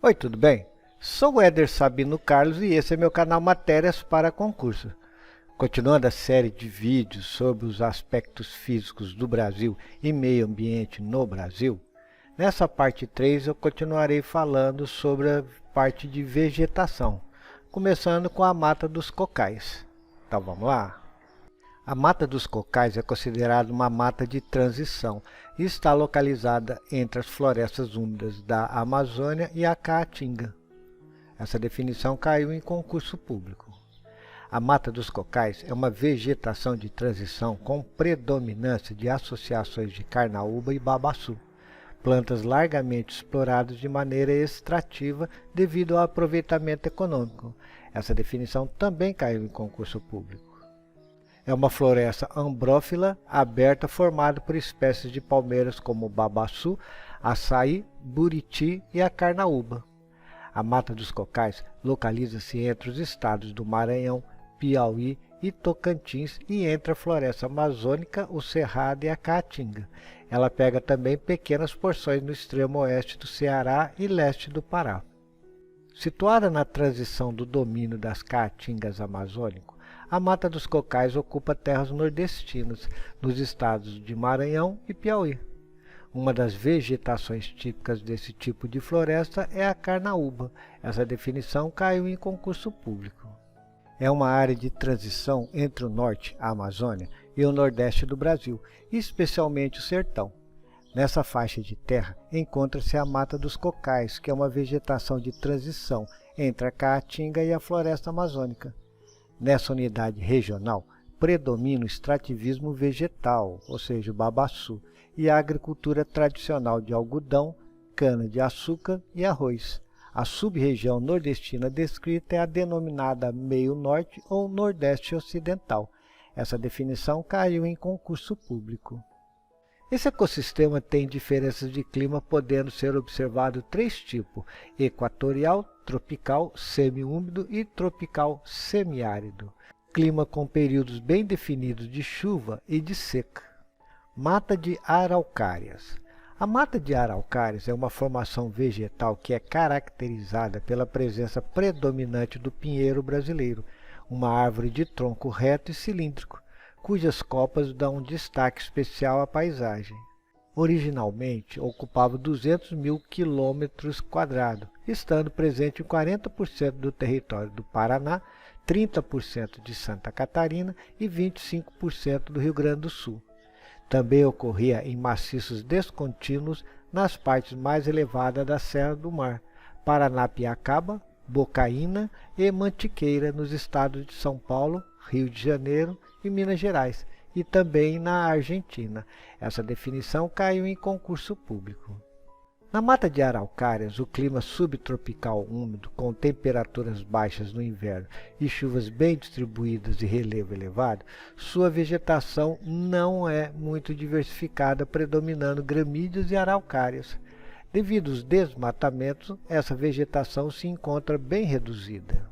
Oi, tudo bem? Sou o Éder Sabino Carlos e esse é meu canal Matérias para Concurso. Continuando a série de vídeos sobre os aspectos físicos do Brasil e meio ambiente no Brasil, nessa parte 3 eu continuarei falando sobre a parte de vegetação, começando com a Mata dos Cocais. Então vamos lá? A Mata dos Cocais é considerada uma mata de transição e está localizada entre as florestas úmidas da Amazônia e a Caatinga. Essa definição caiu em concurso público. A Mata dos Cocais é uma vegetação de transição com predominância de associações de carnaúba e babaçu, plantas largamente exploradas de maneira extrativa devido ao aproveitamento econômico. Essa definição também caiu em concurso público. É uma floresta ambrófila aberta formada por espécies de palmeiras como o babaçu, açaí, buriti e a carnaúba. A Mata dos Cocais localiza-se entre os estados do Maranhão, Piauí e Tocantins e entre a floresta amazônica, o Cerrado e a Caatinga. Ela pega também pequenas porções no extremo oeste do Ceará e leste do Pará. Situada na transição do domínio das Caatingas amazônico, a Mata dos Cocais ocupa terras nordestinas, nos estados de Maranhão e Piauí. Uma das vegetações típicas desse tipo de floresta é a carnaúba. Essa definição caiu em concurso público. É uma área de transição entre o norte, a Amazônia, e o nordeste do Brasil, especialmente o sertão. Nessa faixa de terra encontra-se a Mata dos Cocais, que é uma vegetação de transição entre a Caatinga e a floresta amazônica. Nessa unidade regional, predomina o extrativismo vegetal, ou seja, o babaçu, e a agricultura tradicional de algodão, cana-de-açúcar e arroz. A sub-região nordestina descrita é a denominada Meio Norte ou Nordeste Ocidental. Essa definição caiu em concurso público. Esse ecossistema tem diferenças de clima, podendo ser observado três tipos: equatorial, tropical, semiúmido e tropical semiárido. Clima com períodos bem definidos de chuva e de seca. Mata de araucárias. A mata de araucárias é uma formação vegetal que é caracterizada pela presença predominante do pinheiro brasileiro, uma árvore de tronco reto e cilíndrico, cujas copas dão um destaque especial à paisagem. Originalmente ocupava 200.000 km², estando presente em 40% do território do Paraná, 30% de Santa Catarina e 25% do Rio Grande do Sul. Também ocorria em maciços descontínuos nas partes mais elevadas da Serra do Mar, Paranapiacaba, Bocaína e Mantiqueira, nos estados de São Paulo, Rio de Janeiro e Minas Gerais, e também na Argentina. Essa definição caiu em concurso público. Na Mata de Araucárias, o clima subtropical úmido, com temperaturas baixas no inverno e chuvas bem distribuídas e relevo elevado, sua vegetação não é muito diversificada, predominando gramíneas e araucárias. Devido aos desmatamentos, essa vegetação se encontra bem reduzida.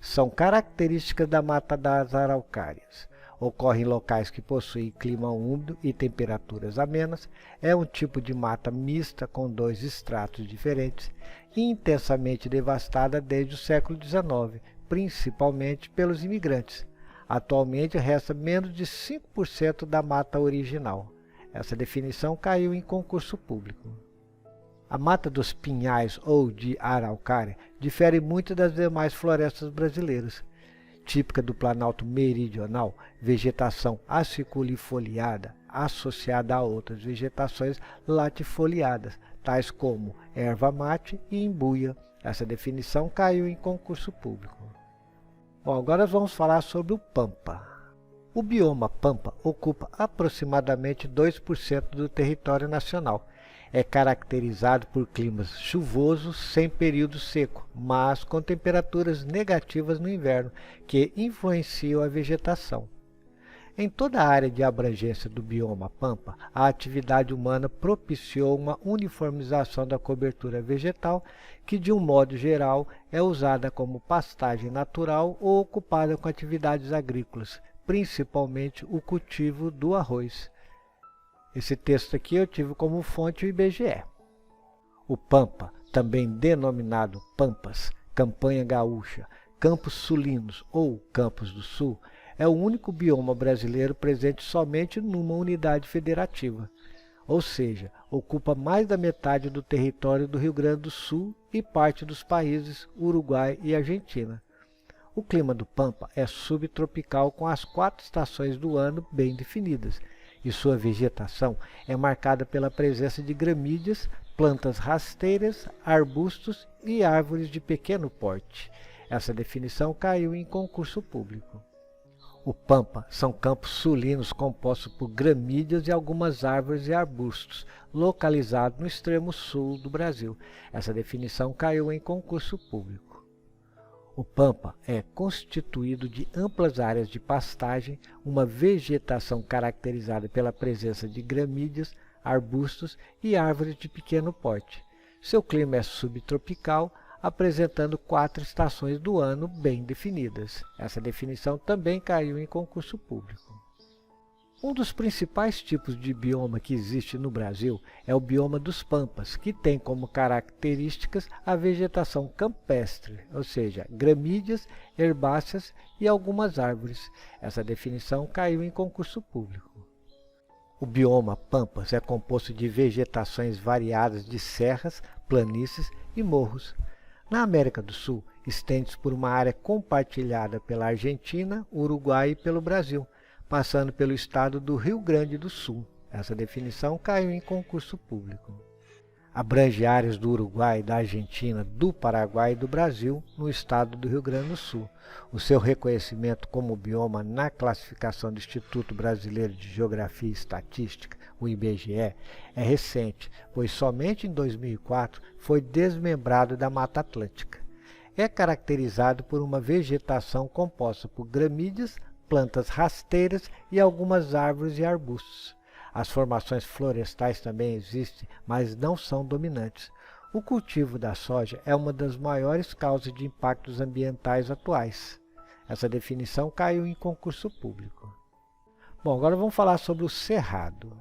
São características da Mata das Araucárias. Ocorre em locais que possuem clima úmido e temperaturas amenas, é um tipo de mata mista com dois estratos diferentes e intensamente devastada desde o século XIX, principalmente pelos imigrantes. Atualmente resta menos de 5% da mata original. Essa definição caiu em concurso público. A Mata dos Pinhais ou de Araucária difere muito das demais florestas brasileiras. Típica do Planalto Meridional, vegetação aciculifoliada associada a outras vegetações latifoliadas, tais como erva mate e embuia. Essa definição caiu em concurso público. Bom, agora vamos falar sobre o Pampa. O bioma Pampa ocupa aproximadamente 2% do território nacional. É caracterizado por climas chuvosos sem período seco, mas com temperaturas negativas no inverno, que influenciam a vegetação. Em toda a área de abrangência do bioma Pampa, a atividade humana propiciou uma uniformização da cobertura vegetal, que de um modo geral é usada como pastagem natural ou ocupada com atividades agrícolas, principalmente o cultivo do arroz. Esse texto aqui eu tive como fonte o IBGE. O Pampa também denominado pampas, campanha gaúcha, campos sulinos ou campos do sul, é o único bioma brasileiro presente somente numa unidade federativa, ou seja, ocupa mais da metade do território do Rio Grande do Sul e parte dos países Uruguai e Argentina. O clima do Pampa é subtropical com as 4 estações do ano bem definidas, e sua vegetação é marcada pela presença de gramíneas, plantas rasteiras, arbustos e árvores de pequeno porte. Essa definição caiu em concurso público. O Pampa são campos sulinos compostos por gramíneas e algumas árvores e arbustos, localizados no extremo sul do Brasil. Essa definição caiu em concurso público. O Pampa é constituído de amplas áreas de pastagem, uma vegetação caracterizada pela presença de gramíneas, arbustos e árvores de pequeno porte. Seu clima é subtropical, apresentando 4 estações do ano bem definidas. Essa definição também caiu em concurso público. Um dos principais tipos de bioma que existe no Brasil é o bioma dos pampas, que tem como características a vegetação campestre, ou seja, gramíneas, herbáceas e algumas árvores. Essa definição caiu em concurso público. O bioma pampas é composto de vegetações variadas de serras, planícies e morros. Na América do Sul, estende-se por uma área compartilhada pela Argentina, Uruguai e pelo Brasil, passando pelo estado do Rio Grande do Sul. Essa definição caiu em concurso público. Abrange áreas do Uruguai, da Argentina, do Paraguai e do Brasil, no estado do Rio Grande do Sul. O seu reconhecimento como bioma na classificação do Instituto Brasileiro de Geografia e Estatística, o IBGE, é recente, pois somente em 2004 foi desmembrado da Mata Atlântica. É caracterizado por uma vegetação composta por gramíneas, plantas rasteiras e algumas árvores e arbustos. As formações florestais também existem, mas não são dominantes. O cultivo da soja é uma das maiores causas de impactos ambientais atuais. Essa definição caiu em concurso público. Bom, agora vamos falar sobre o cerrado.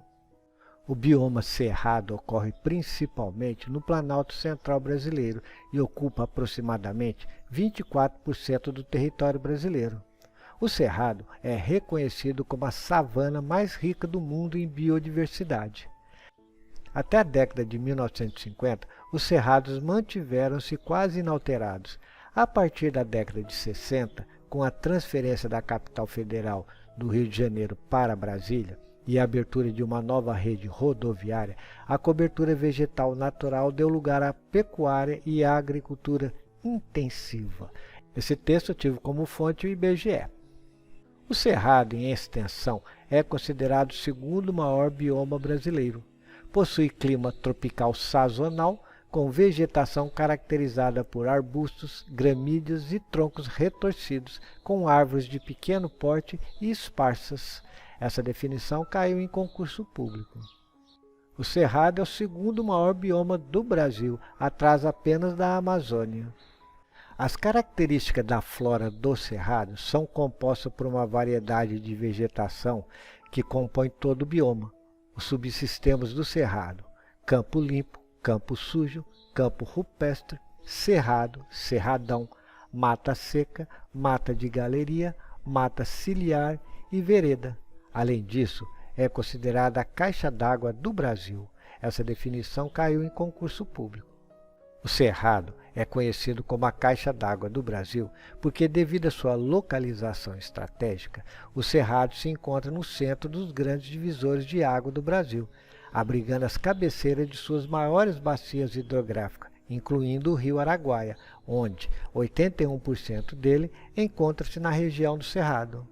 O bioma cerrado ocorre principalmente no Planalto Central brasileiro e ocupa aproximadamente 24% do território brasileiro. O cerrado é reconhecido como a savana mais rica do mundo em biodiversidade. Até a década de 1950, os cerrados mantiveram-se quase inalterados. A partir da década de 60, com a transferência da capital federal do Rio de Janeiro para Brasília e a abertura de uma nova rede rodoviária, a cobertura vegetal natural deu lugar à pecuária e à agricultura intensiva. Esse texto eu tive como fonte o IBGE. O cerrado, em extensão, é considerado o segundo maior bioma brasileiro. Possui clima tropical sazonal, com vegetação caracterizada por arbustos, gramíneas e troncos retorcidos, com árvores de pequeno porte e esparsas. Essa definição caiu em concurso público. O cerrado é o segundo maior bioma do Brasil, atrás apenas da Amazônia. As características da flora do cerrado são compostas por uma variedade de vegetação que compõe todo o bioma. Os subsistemas do cerrado: campo limpo, campo sujo, campo rupestre, cerrado, cerradão, mata seca, mata de galeria, mata ciliar e vereda. Além disso, é considerada a caixa d'água do Brasil. Essa definição caiu em concurso público. O cerrado é conhecido como a caixa d'água do Brasil porque, devido à sua localização estratégica, o cerrado se encontra no centro dos grandes divisores de água do Brasil, abrigando as cabeceiras de suas maiores bacias hidrográficas, incluindo o rio Araguaia, onde 81% dele encontra-se na região do cerrado.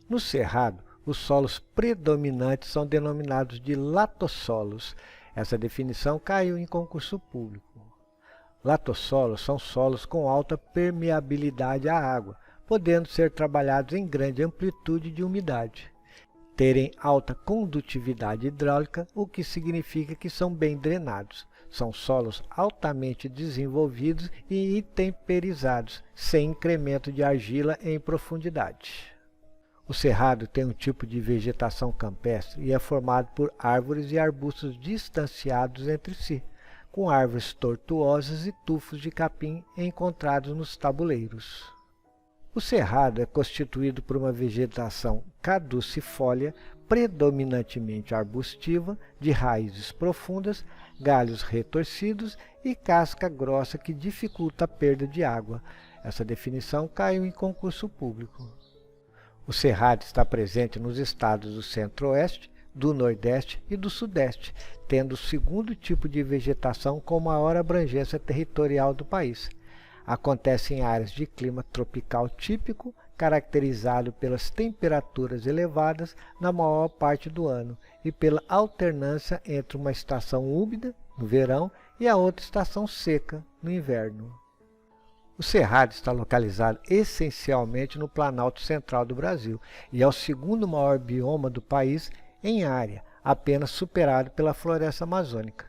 No cerrado, os solos predominantes são denominados de latossolos. Essa definição caiu em concurso público. Latossolos são solos com alta permeabilidade à água, podendo ser trabalhados em grande amplitude de umidade. Terem alta condutividade hidráulica, o que significa que são bem drenados. São solos altamente desenvolvidos e intemperizados, sem incremento de argila em profundidade. O cerrado tem um tipo de vegetação campestre e é formado por árvores e arbustos distanciados entre si. com árvores tortuosas e tufos de capim encontrados nos tabuleiros. O cerrado é constituído por uma vegetação caducifólia, predominantemente arbustiva, de raízes profundas, galhos retorcidos e casca grossa que dificulta a perda de água. Essa definição caiu em concurso público. O cerrado está presente nos estados do Centro-Oeste, do Nordeste e do Sudeste, tendo o segundo tipo de vegetação com maior abrangência territorial do país. Acontece em áreas de clima tropical típico, caracterizado pelas temperaturas elevadas na maior parte do ano e pela alternância entre uma estação úmida, no verão, e a outra estação seca, no inverno. O cerrado está localizado essencialmente no Planalto Central do Brasil e é o segundo maior bioma do país em área, apenas superado pela floresta amazônica.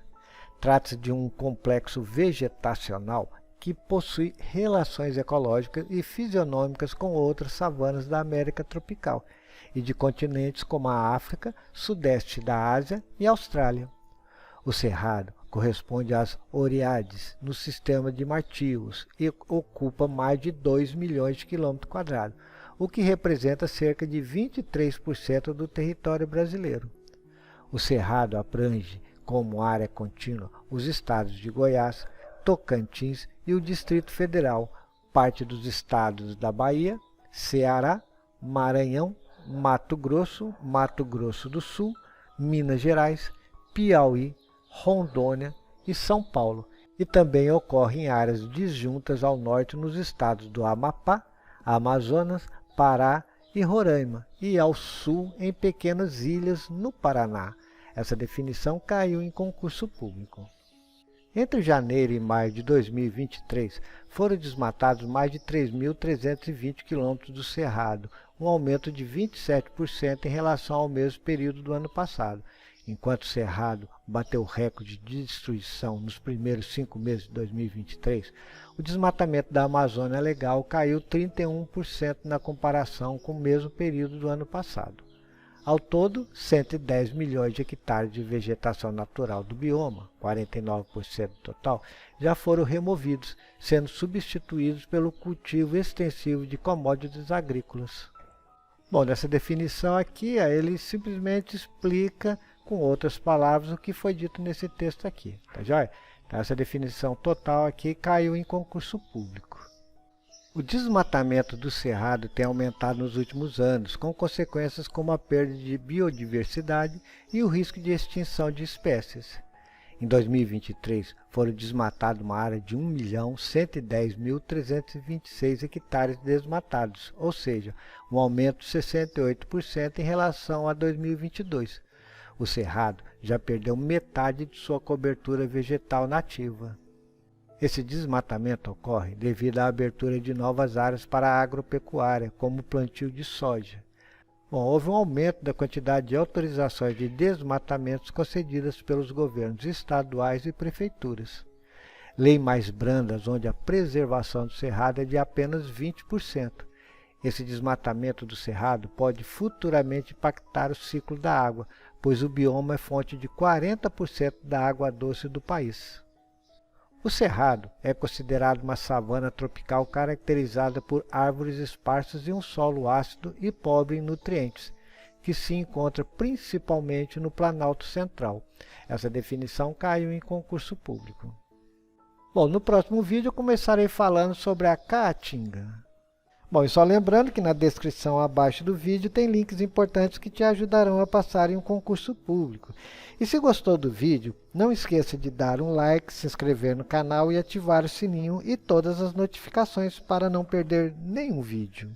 Trata-se de um complexo vegetacional que possui relações ecológicas e fisionômicas com outras savanas da América tropical e de continentes como a África, Sudeste da Ásia e Austrália. O cerrado corresponde às Oreades, no sistema de Martius, e ocupa mais de 2 milhões de km², o que representa cerca de 23% do território brasileiro. O cerrado abrange, como área contínua, os estados de Goiás, Tocantins e o Distrito Federal, parte dos estados da Bahia, Ceará, Maranhão, Mato Grosso do Sul, Minas Gerais, Piauí, Rondônia e São Paulo, e também ocorre em áreas disjuntas ao norte nos estados do Amapá, Amazonas, Pará e Roraima, e ao sul em pequenas ilhas no Paraná. Essa definição caiu em concurso público. Entre janeiro e maio de 2023, foram desmatados mais de 3.320 km do cerrado, um aumento de 27% em relação ao mesmo período do ano passado. Enquanto o cerrado bateu o recorde de destruição nos primeiros 5 meses de 2023, o desmatamento da Amazônia Legal caiu 31% na comparação com o mesmo período do ano passado. Ao todo, 110 milhões de hectares de vegetação natural do bioma, 49% do total, já foram removidos, sendo substituídos pelo cultivo extensivo de commodities agrícolas. Bom, nessa definição aqui, ele simplesmente explica com outras palavras o que foi dito nesse texto aqui, tá joia? Então, essa definição total aqui caiu em concurso público. O desmatamento do cerrado tem aumentado nos últimos anos, com consequências como a perda de biodiversidade e o risco de extinção de espécies. Em 2023, foram desmatados uma área de 1.110.326 hectares desmatados, ou seja, um aumento de 68% em relação a 2022. O cerrado já perdeu metade de sua cobertura vegetal nativa. Esse desmatamento ocorre devido à abertura de novas áreas para a agropecuária, como o plantio de soja. Bom, houve um aumento da quantidade de autorizações de desmatamentos concedidas pelos governos estaduais e prefeituras. Leis mais brandas, onde a preservação do cerrado é de apenas 20%. Esse desmatamento do cerrado pode futuramente impactar o ciclo da água, pois o bioma é fonte de 40% da água doce do país. O cerrado é considerado uma savana tropical caracterizada por árvores esparsas e um solo ácido e pobre em nutrientes, que se encontra principalmente no Planalto Central. Essa definição caiu em concurso público. Bom, no próximo vídeo eu começarei falando sobre a caatinga. Bom, e só lembrando que na descrição abaixo do vídeo tem links importantes que te ajudarão a passar em um concurso público. E se gostou do vídeo, não esqueça de dar um like, se inscrever no canal e ativar o sininho e todas as notificações para não perder nenhum vídeo.